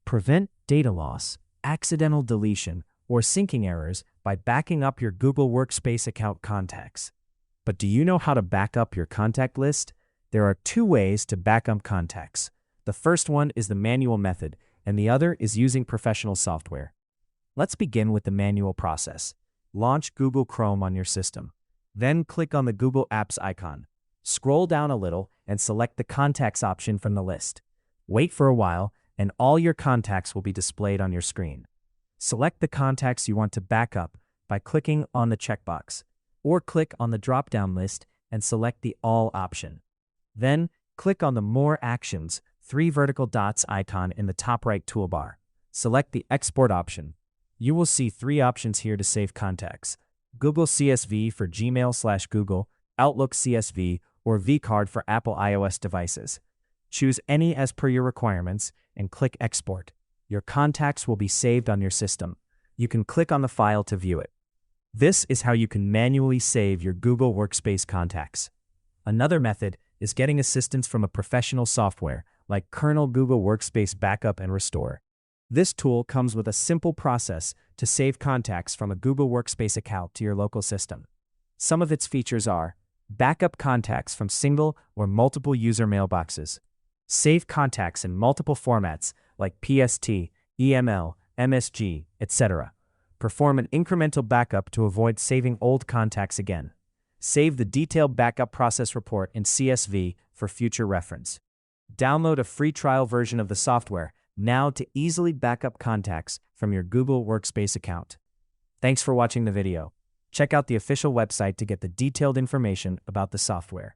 Prevent data loss, accidental deletion, or syncing errors by backing up your Google Workspace account contacts. But do you know how to back up your contact list? There are two ways to back up contacts. The first one is the manual method, and the other is using professional software. Let's begin with the manual process. Launch Google Chrome on your system. Then click on the Google Apps icon. Scroll down a little and select the Contacts option from the list. Wait for a while, and all your contacts will be displayed on your screen. Select the contacts you want to back up by clicking on the checkbox, or click on the drop-down list and select the All option. Then, click on the More Actions, 3 vertical dots icon in the top right toolbar. Select the Export option. You will see 3 options here to save contacts: Google CSV for Gmail/Google, Outlook CSV, or vCard for Apple iOS devices. Choose any as per your requirements and click Export. Your contacts will be saved on your system. You can click on the file to view it. This is how you can manually save your Google Workspace contacts. Another method is getting assistance from a professional software like Kernel Google Workspace Backup and Restore. This tool comes with a simple process to save contacts from a Google Workspace account to your local system. Some of its features are: backup contacts from single or multiple user mailboxes, save contacts in multiple formats like PST, EML, MSG, etc. Perform an incremental backup to avoid saving old contacts again. Save the detailed backup process report in CSV for future reference. Download a free trial version of the software now to easily back up contacts from your Google Workspace account. Thanks for watching the video. Check out the official website to get the detailed information about the software.